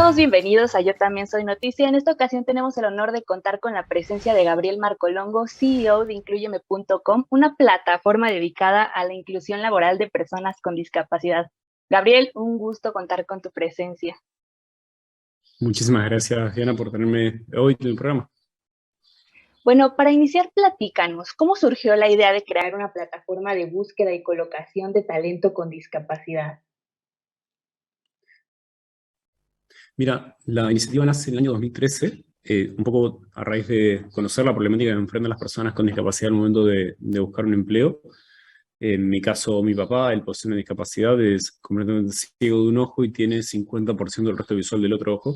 todos bienvenidos a Yo También Soy Noticia. En esta ocasión tenemos el honor de contar con la presencia de Gabriel Marcolongo, CEO de Incluyeme.com, una plataforma dedicada a la inclusión laboral de personas con discapacidad. Gabriel, un gusto contar con tu presencia. Muchísimas gracias, Diana, por tenerme hoy en el programa. Bueno, para iniciar, platícanos, ¿cómo surgió la idea de crear una plataforma de búsqueda y colocación de talento con discapacidad? Mira, la iniciativa nace en el año 2013, un poco a raíz de conocer la problemática que enfrentan las personas con discapacidad al momento de buscar un empleo. En mi caso, mi papá, él posee una discapacidad, es completamente ciego de un ojo y tiene 50% del resto visual del otro ojo.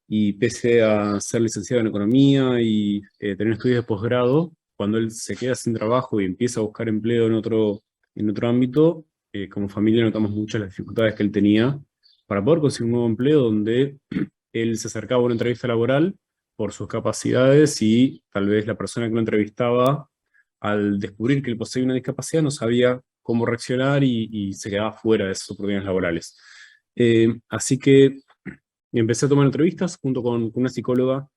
Y pese a ser licenciado en economía y tener estudios de posgrado, cuando él se queda sin trabajo y empieza a buscar empleo en otro ámbito, como familia notamos mucho las dificultades que él tenía para poder conseguir un nuevo empleo donde él se acercaba a una entrevista laboral por sus capacidades y tal vez la persona que lo entrevistaba, al descubrir que él poseía una discapacidad, no sabía cómo reaccionar y se quedaba fuera de esas oportunidades laborales. Así que empecé a tomar entrevistas junto con una psicóloga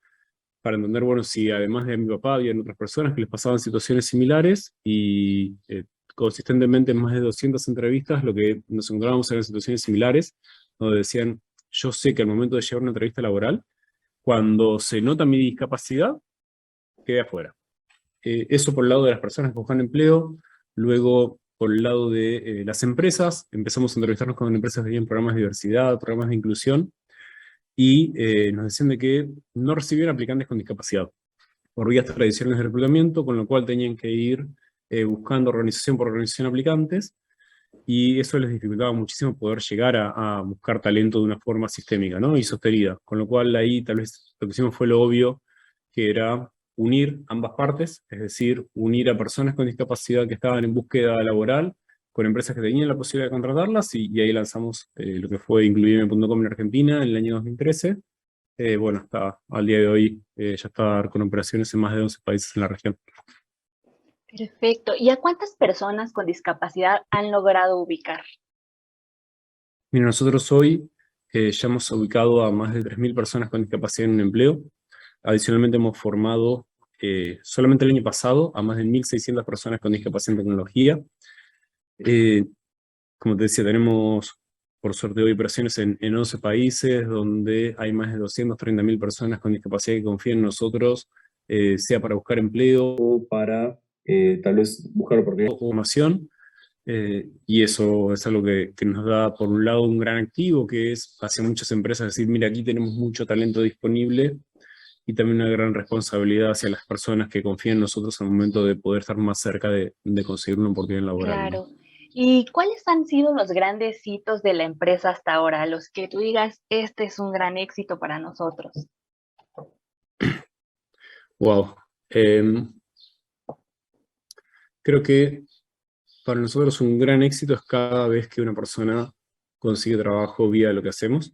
para entender, bueno, si además de mi papá había otras personas que les pasaban situaciones similares y consistentemente en más de 200 entrevistas lo que nos encontrábamos eran situaciones similares, donde decían, yo sé que al momento de llevar una entrevista laboral, cuando se nota mi discapacidad, quedé afuera. Eso por el lado de las personas que buscan empleo, luego por el lado de las empresas, empezamos a entrevistarnos con empresas que tenían programas de diversidad, programas de inclusión, y nos decían de que no recibían aplicantes con discapacidad por vías tradicionales de reclutamiento, con lo cual tenían que ir buscando organización por organización aplicantes, y eso les dificultaba muchísimo poder llegar a buscar talento de una forma sistémica, ¿no? Y sostenida, con lo cual ahí tal vez lo que hicimos fue lo obvio, que era unir ambas partes, es decir, unir a personas con discapacidad que estaban en búsqueda laboral con empresas que tenían la posibilidad de contratarlas, y ahí lanzamos lo que fue Incluyeme.com en Argentina en el año 2013. Bueno, hasta al día de hoy ya está con operaciones en más de 11 países en la región. Perfecto. ¿Y a cuántas personas con discapacidad han logrado ubicar? Mira, nosotros hoy ya hemos ubicado a más de 3.000 personas con discapacidad en un empleo. Adicionalmente hemos formado solamente el año pasado a más de 1.600 personas con discapacidad en tecnología. Eh, Como te decía, tenemos por suerte hoy operaciones en 11 países donde hay más de 230.000 personas con discapacidad que confían en nosotros, sea para buscar empleo o para tal vez buscar oportunidades de formación. Y eso es algo que nos da, por un lado, un gran activo, que es hacia muchas empresas decir, mira, aquí tenemos mucho talento disponible, y también una gran responsabilidad hacia las personas que confían en nosotros al momento de poder estar más cerca de conseguir una oportunidad laboral, ¿no? Claro. ¿Y cuáles han sido los grandes hitos de la empresa hasta ahora? Los que tú digas, este es un gran éxito para nosotros. Wow. Creo que para nosotros un gran éxito es cada vez que una persona consigue trabajo vía lo que hacemos.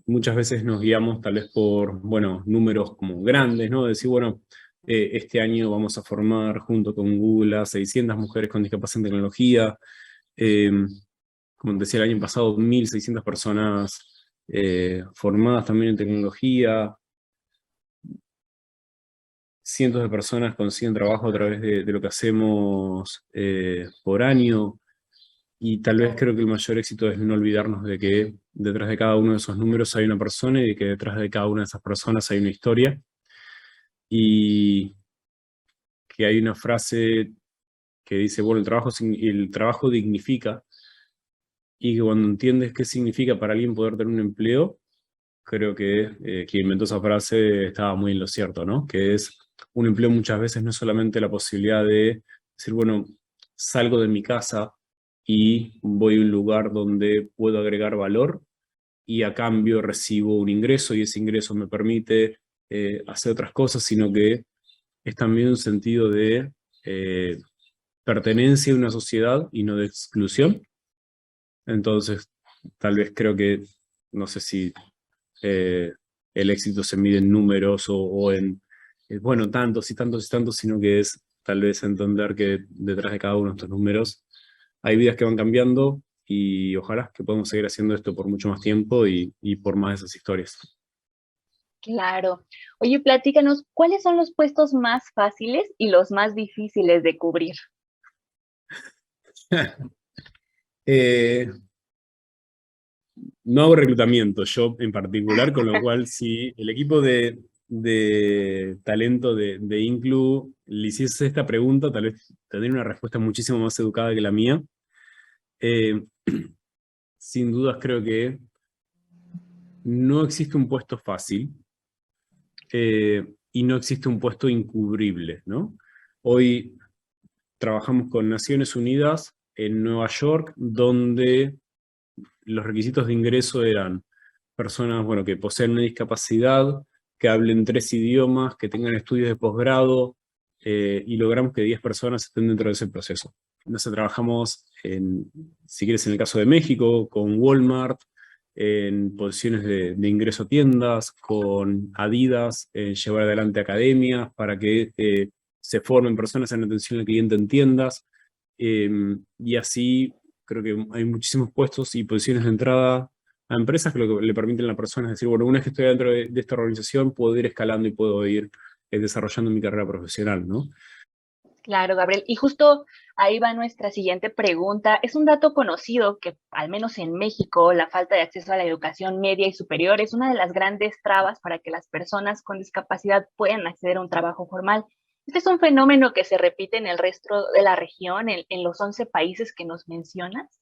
Muchas veces nos guiamos tal vez por, bueno, números como grandes, ¿no? Decir, bueno, este año vamos a formar junto con Google a 600 mujeres con discapacidad en tecnología. Eh, Como decía el año pasado, 1.600 personas formadas también en tecnología. Cientos de personas consiguen trabajo a través de lo que hacemos por año. Y tal vez Claro. creo que el mayor éxito es no olvidarnos de que detrás de cada uno de esos números hay una persona, y de que detrás de cada una de esas personas hay una historia. Y que hay una frase que dice, bueno, el trabajo dignifica, y que cuando entiendes qué significa para alguien poder tener un empleo, creo que quien inventó esa frase estaba muy en lo cierto, ¿no? Que es un empleo muchas veces no es solamente la posibilidad de decir, bueno, salgo de mi casa y voy a un lugar donde puedo agregar valor y a cambio recibo un ingreso y ese ingreso me permite hacer otras cosas, sino que es también un sentido de eh, pertenencia a una sociedad y no de exclusión. Entonces, tal vez creo que, no sé si eh, el éxito se mide en números o en, bueno, tantos y tantos y tantos, sino que es tal vez entender que detrás de cada uno de estos números hay vidas que van cambiando, y ojalá que podamos seguir haciendo esto por mucho más tiempo y por más de esas historias. Claro. Oye, platícanos, ¿cuáles son los puestos más fáciles y los más difíciles de cubrir? Eh, no hago reclutamiento yo en particular, con lo cual si el equipo de talento de Inclu le hiciese esta pregunta, tal vez tendría una respuesta muchísimo más educada que la mía. Eh, Sin dudas creo que no existe un puesto fácil y no existe un puesto incubrible, ¿no? Hoy trabajamos con Naciones Unidas en Nueva York, donde los requisitos de ingreso eran personas, bueno, que poseen una discapacidad, que hablen 3 idiomas, que tengan estudios de posgrado, y logramos que 10 personas estén dentro de ese proceso. Entonces trabajamos, si quieres, en el caso de México, con Walmart, en posiciones de ingreso a tiendas, con Adidas, en llevar adelante academias para que se formen personas en atención al cliente en tiendas, y así creo que hay muchísimos puestos y posiciones de entrada a empresas que lo que le permiten a la persona es decir, bueno, una vez que estoy dentro de esta organización, puedo ir escalando y puedo ir desarrollando mi carrera profesional, ¿no? Claro, Gabriel. Y justo ahí va nuestra siguiente pregunta. Es un dato conocido que, al menos en México, la falta de acceso a la educación media y superior es una de las grandes trabas para que las personas con discapacidad puedan acceder a un trabajo formal. Este es un fenómeno que se repite en el resto de la región, en los 11 países que nos mencionas.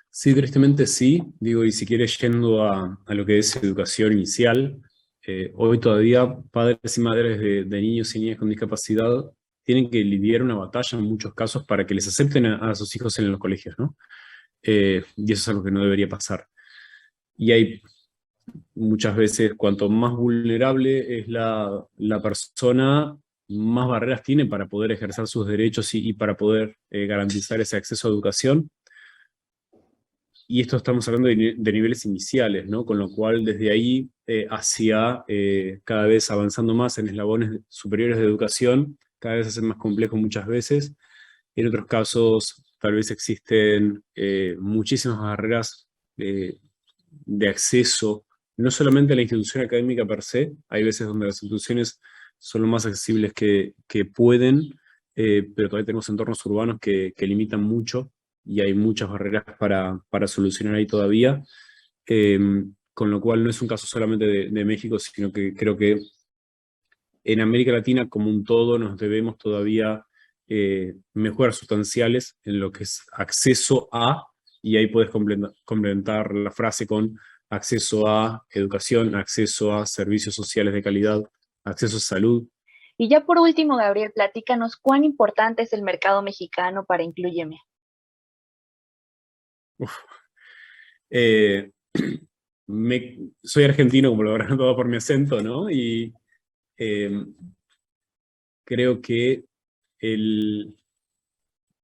Sí, tristemente sí. Digo, y si quieres, yendo a lo que es educación inicial, hoy todavía padres y madres de niños y niñas con discapacidad tienen que lidiar una batalla en muchos casos para que les acepten a sus hijos en los colegios, ¿no? Y eso es algo que no debería pasar. Y hay muchas veces, cuanto más vulnerable es la persona, más barreras tiene para poder ejercer sus derechos y para poder garantizar ese acceso a educación. Y esto estamos hablando de niveles iniciales, ¿no? Con lo cual, desde ahí hacia cada vez avanzando más en eslabones superiores de educación, cada vez se hace más complejo muchas veces. En otros casos, tal vez existen muchísimas barreras de acceso, no solamente a la institución académica per se, hay veces donde las instituciones son lo más accesibles que pueden, pero todavía tenemos entornos urbanos que limitan mucho y hay muchas barreras para solucionar ahí todavía, eh, con lo cual no es un caso solamente de México, sino que creo que en América Latina como un todo nos debemos todavía mejoras sustanciales en lo que es acceso a, y ahí puedes complementar la frase con acceso a educación, acceso a servicios sociales de calidad, acceso a salud. Y ya por último, Gabriel, platícanos cuán importante es el mercado mexicano para Inclúyeme. Uf. Eh, Soy argentino, como lo habrán notado por mi acento, ¿no? Y eh, creo que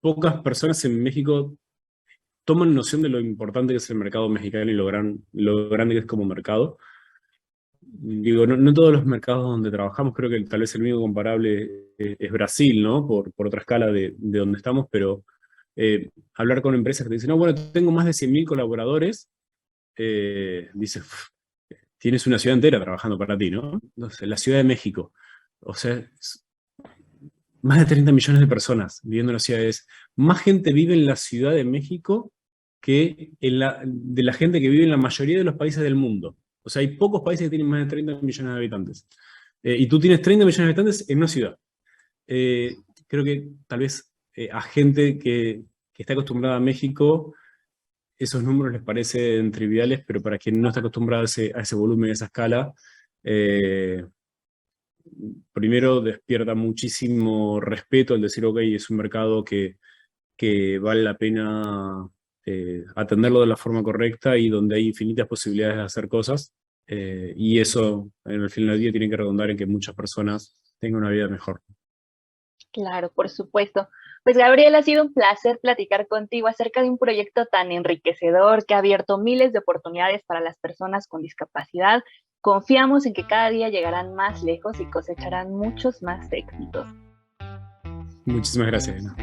pocas personas en México toman noción de lo importante que es el mercado mexicano y lo grande que es como mercado. Digo, no todos los mercados donde trabajamos, creo que tal vez el único comparable es Brasil, ¿no? Por otra escala de donde estamos, pero hablar con empresas que te dicen, no, bueno, tengo más de 100.000 colaboradores, dices, tienes una ciudad entera trabajando para ti, ¿no? Entonces, la Ciudad de México, o sea, más de 30 millones de personas viviendo en las ciudades. Más gente vive en la Ciudad de México que de la gente que vive en la mayoría de los países del mundo. O sea, hay pocos países que tienen más de 30 millones de habitantes. Y tú tienes 30 millones de habitantes en una ciudad. Eh, Creo que tal vez a gente que está acostumbrada a México, esos números les parecen triviales, pero para quien no está acostumbrado a ese volumen, a esa escala, eh, primero despierta muchísimo respeto al decir, ok, es un mercado que vale la pena atenderlo de la forma correcta y donde hay infinitas posibilidades de hacer cosas. Y eso, en el final del día, tiene que redundar en que muchas personas tengan una vida mejor. Claro, por supuesto. Pues Gabriel, ha sido un placer platicar contigo acerca de un proyecto tan enriquecedor que ha abierto miles de oportunidades para las personas con discapacidad. Confiamos en que cada día llegarán más lejos y cosecharán muchos más éxitos. Muchísimas gracias, Elena.